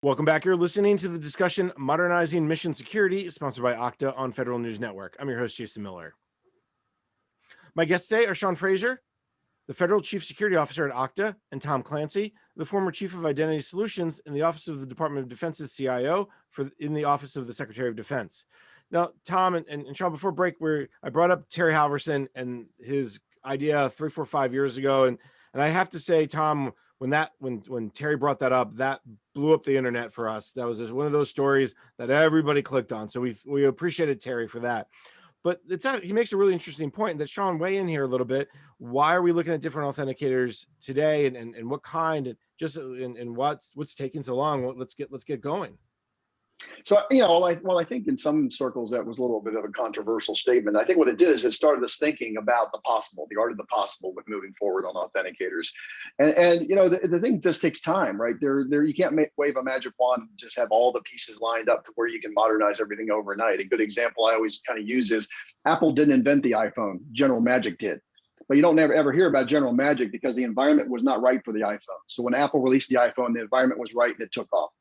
Welcome back. You're listening to the discussion Modernizing Mission Security, sponsored by Okta on Federal News Network. I'm your host, Jason Miller. My guests today are Sean Fraser, the Federal Chief Security Officer at Okta, and Tom Clancy, the former Chief of Identity Solutions in the Office of the Department of Defense's CIO in the Office of the Secretary of Defense. Now, Tom and Sean, before break, I brought up Terry Halverson and his idea 3, 4, 5 years ago, and I have to say, Tom, when Terry brought that up, that blew up the internet for us. That was just one of those stories that everybody clicked on. So we appreciated Terry for that. But he makes a really interesting point that Sean, weigh in here a little bit. Why are we looking at different authenticators today, and what kind, and what's taking so long? Let's get going. So, while I think in some circles that was a little bit of a controversial statement, I think what it did is it started us thinking about the possible, the art of the possible with moving forward on authenticators. And the thing just takes time, right? You can't wave a magic wand and just have all the pieces lined up to where you can modernize everything overnight. A good example I always kind of use is Apple didn't invent the iPhone, General Magic did. But you don't ever hear about General Magic because the environment was not right for the iPhone. So when Apple released the iPhone, the environment was right and it took off.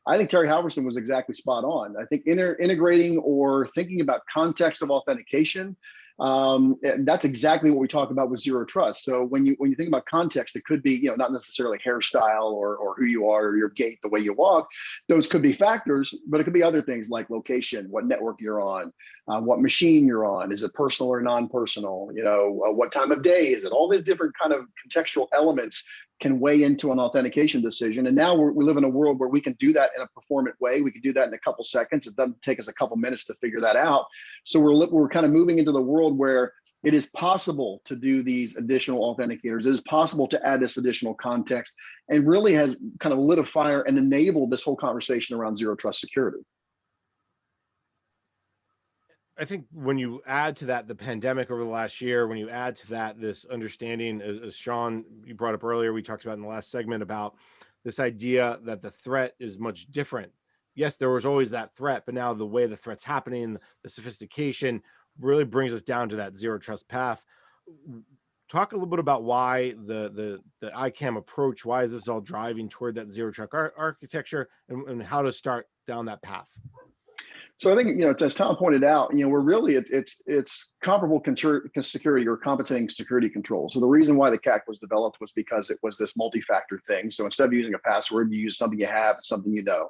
I think Terry Halverson was exactly spot on. I think integrating or thinking about context of authentication, that's exactly what we talk about with zero trust. So when you think about context, it could be not necessarily hairstyle or who you are or your gait, the way you walk. Those could be factors, but it could be other things like location, what network you're on, what machine you're on. Is it personal or non-personal? What time of day is it? All these different kind of contextual elements can weigh into an authentication decision. And now we live in a world where we can do that in a performant way. We can do that in a couple seconds. It doesn't take us a couple minutes to figure that out. So we're kind of moving into the world where it is possible to do these additional authenticators. It is possible to add this additional context, and really has kind of lit a fire and enabled this whole conversation around zero trust security. I think when you add to that the pandemic over the last year, when you add to that this understanding, as Sean, you brought up earlier, we talked about in the last segment about this idea that the threat is much different. Yes, there was always that threat, but now the way the threat's happening, the sophistication really brings us down to that zero trust path. Talk a little bit about why the ICAM approach, why is this all driving toward that zero trust architecture, and how to start down that path. So I think, as Tom pointed out, we're really, it's comparable security or compensating security control. So the reason why the CAC was developed was because it was this multi-factor thing. So instead of using a password, you use something you have, something you know.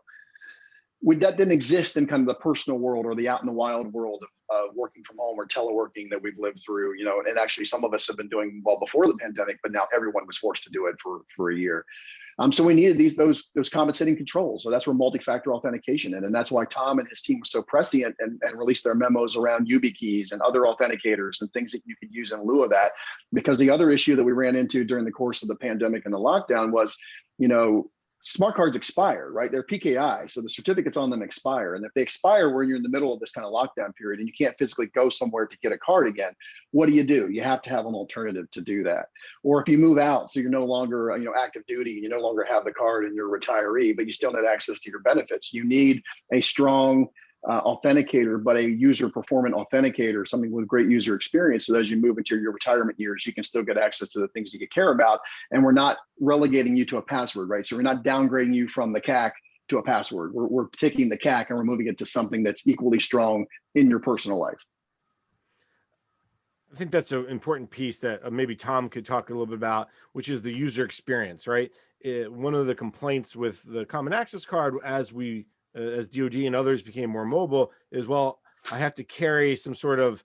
That didn't exist in kind of the personal world or the out in the wild world of working from home or teleworking that we've lived through, and actually some of us have been doing well before the pandemic, but now everyone was forced to do it for a year. So we needed those compensating controls. So that's where multi-factor authentication and that's why Tom and his team was so prescient and released their memos around YubiKeys and other authenticators and things that you could use in lieu of that. Because the other issue that we ran into during the course of the pandemic and the lockdown was, smart cards expire, right? They're PKI, so the certificates on them expire. And if they expire when you're in the middle of this kind of lockdown period and you can't physically go somewhere to get a card again, what do? You have to have an alternative to do that. Or if you move out, so you're no longer active duty, you no longer have the card and you're a retiree, but you still need access to your benefits. You need a strong authenticator, but a user performant authenticator, something with great user experience. So as you move into your retirement years, you can still get access to the things that you care about. And we're not relegating you to a password, right? So we're not downgrading you from the CAC to a password. We're taking the CAC and we're moving it to something that's equally strong in your personal life. I think that's an important piece that maybe Tom could talk a little bit about, which is the user experience, right? One of the complaints with the Common Access Card as DoD and others became more mobile is, well, I have to carry some sort of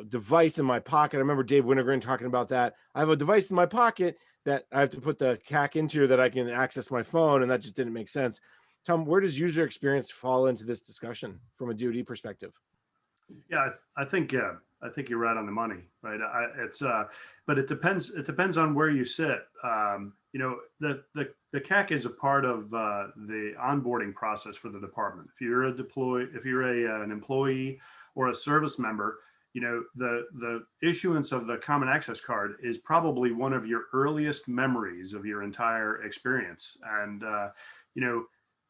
device in my pocket. I remember Dave Wintergren talking about that. I have a device in my pocket that I have to put the CAC into that I can access my phone, and that just didn't make sense. Tom, where does user experience fall into this discussion from a DoD perspective? Yeah, I think you're right on the money, right? But it depends on where you sit. The CAC is a part of the onboarding process for the department. If you're an employee or a service member, the issuance of the Common Access Card is probably one of your earliest memories of your entire experience, and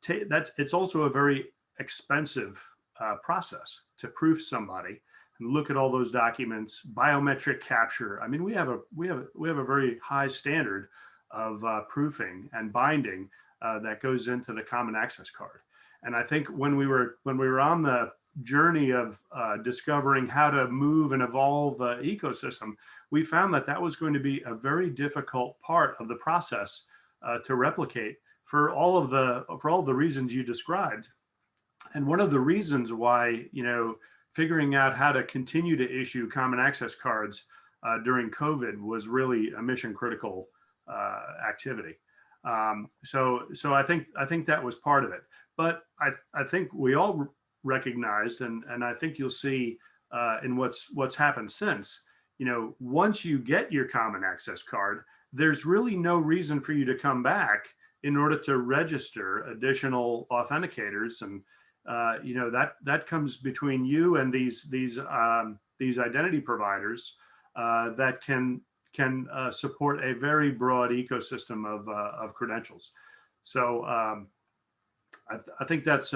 it's also a very expensive process to proof somebody and look at all those documents, biometric capture. I mean, we have a very high standard of proofing and binding that goes into the common access card. And I think when we were on the journey of discovering how to move and evolve the ecosystem, we found that that was going to be a very difficult part of the process to replicate for all of the reasons you described. And one of the reasons why, figuring out how to continue to issue common access cards during COVID was really a mission critical activity. So I think that was part of it. But I think we all recognized, and I think you'll see in what's happened since, once you get your common access card, there's really no reason for you to come back in order to register additional authenticators. And that comes between you and these identity providers that can support a very broad ecosystem of credentials. So I think that's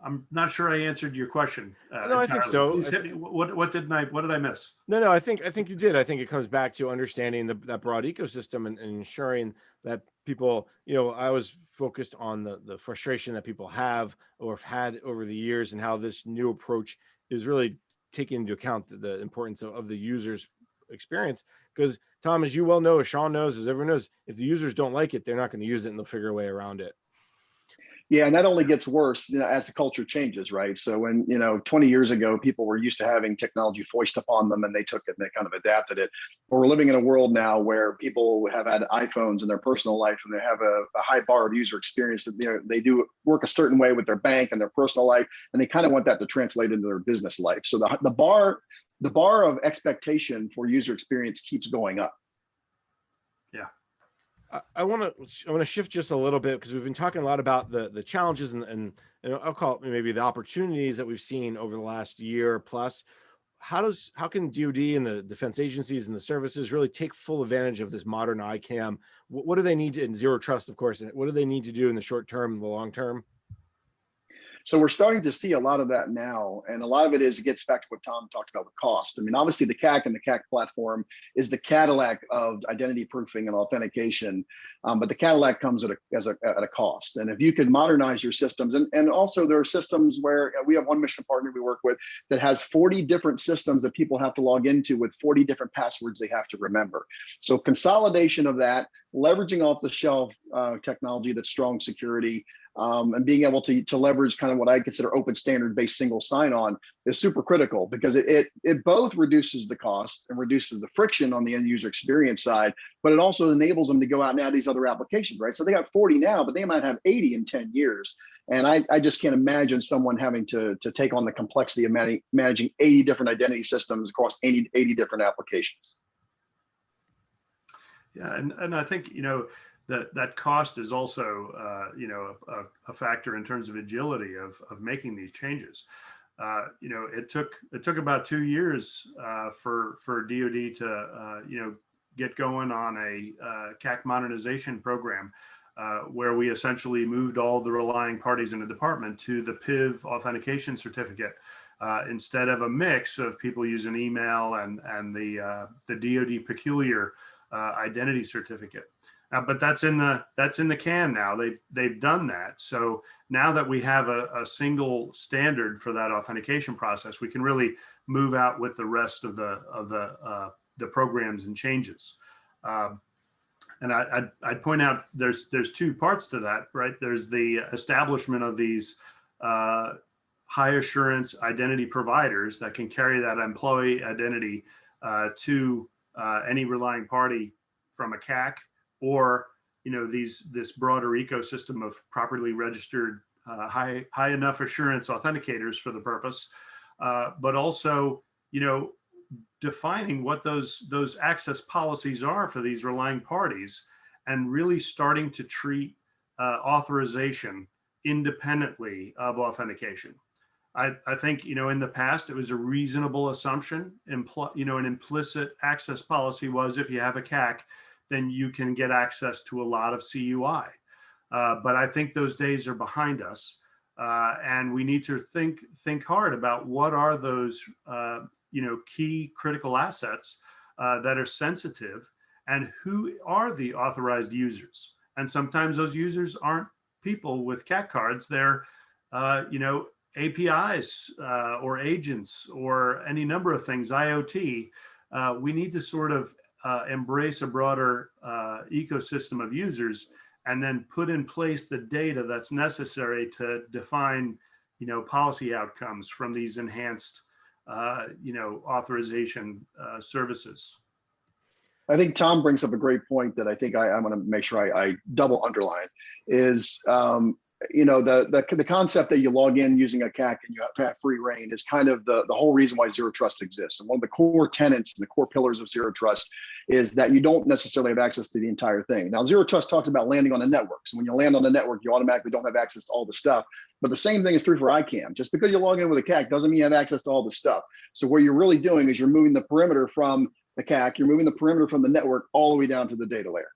I'm not sure I answered your question. No, I think so. Please hit me. What did I miss? No, I think you did. I think it comes back to understanding that broad ecosystem and ensuring that people, I was focused on the frustration that people have or have had over the years, and how this new approach is really taking into account the importance of the user's experience. Because Tom, as you well know, as Sean knows, as everyone knows, if the users don't like it, they're not going to use it, and they'll figure a way around it. Yeah, and that only gets worse, as the culture changes, right? So when 20 years ago, people were used to having technology foist upon them, and they took it and they kind of adapted it. But we're living in a world now where people have had iPhones in their personal life, and they have a high bar of user experience that they do work a certain way with their bank and their personal life, and they kind of want that to translate into their business life. So the bar of expectation for user experience keeps going up. Yeah. I want to shift just a little bit, because we've been talking a lot about the challenges and I'll call it maybe the opportunities that we've seen over the last year plus. How can DoD and the defense agencies and the services really take full advantage of this modern ICAM? What do they need to, in zero trust, of course, and what do they need to do in the short term and the long term? So we're starting to see a lot of that now. And a lot of it gets back to what Tom talked about with cost. I mean, obviously the CAC and the CAC platform is the Cadillac of identity proofing and authentication. But the Cadillac comes at a cost. And if you could modernize your systems, and also there are systems where we have one mission partner we work with that has 40 different systems that people have to log into with 40 different passwords they have to remember. So consolidation of that, leveraging off the shelf technology that's strong security, and being able to leverage kind of what I consider open standard based single sign-on is super critical, because it both reduces the cost and reduces the friction on the end user experience side, but it also enables them to go out and add these other applications, right? So they got 40 now, but they might have 80 in 10 years. And I just can't imagine someone having to take on the complexity of managing 80 different identity systems across 80 different applications. Yeah, and I think, that cost is also, a factor in terms of agility of making these changes. It took about 2 years for DoD to, get going on a CAC modernization program where we essentially moved all the relying parties in the department to the PIV authentication certificate instead of a mix of people using email and the DoD peculiar identity certificate. But that's in the can now. They've done that. So now that we have a single standard for that authentication process, we can really move out with the rest of the programs and changes. And I'd point out there's two parts to that, right? There's the establishment of these high assurance identity providers that can carry that employee identity to any relying party from a CAC, or this broader ecosystem of properly registered high enough assurance authenticators for the purpose, but also defining what those access policies are for these relying parties, and really starting to treat authorization independently of authentication. I think in the past it was a reasonable assumption. An implicit access policy was, if you have a CAC, then you can get access to a lot of CUI. But I think those days are behind us, and we need to think hard about what are those key critical assets that are sensitive, and who are the authorized users. And sometimes those users aren't people with CAC cards. They're, APIs or agents or any number of things, IoT. We need to sort of embrace a broader ecosystem of users and then put in place the data that's necessary to define, policy outcomes from these enhanced, authorization services. I think Tom brings up a great point that I think I want to make sure I double underline is, the concept that you log in using a CAC and you have free reign is kind of the whole reason why zero trust exists. And one of the core tenets and the core pillars of zero trust is that you don't necessarily have access to the entire thing. Now, zero trust talks about landing on a network. So when you land on a network, you automatically don't have access to all the stuff. But the same thing is true for ICAM. Just because you log in with a CAC doesn't mean you have access to all the stuff. So what you're really doing is you're moving the perimeter from the CAC, you're moving the perimeter from the network all the way down to the data layer.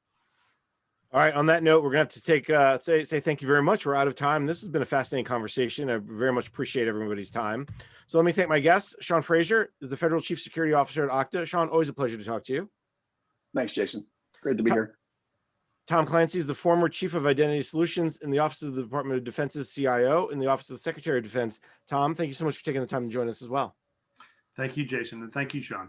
All right. On that note, we're going to have to say thank you very much. We're out of time. This has been a fascinating conversation. I very much appreciate everybody's time. So let me thank my guest, Sean Fraser, is the Federal Chief Security Officer at Okta. Sean, always a pleasure to talk to you. Thanks, Jason. Great to be here. Tom Clancy is the former Chief of Identity Solutions in the Office of the Department of Defense's CIO in the Office of the Secretary of Defense. Tom, thank you so much for taking the time to join us as well. Thank you, Jason. And thank you, Sean.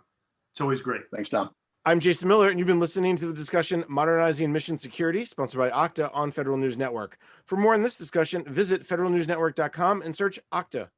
It's always great. Thanks, Tom. I'm Jason Miller, and you've been listening to the discussion Modernizing Mission Security, sponsored by Okta on Federal News Network. For more on this discussion, visit federalnewsnetwork.com and search Okta.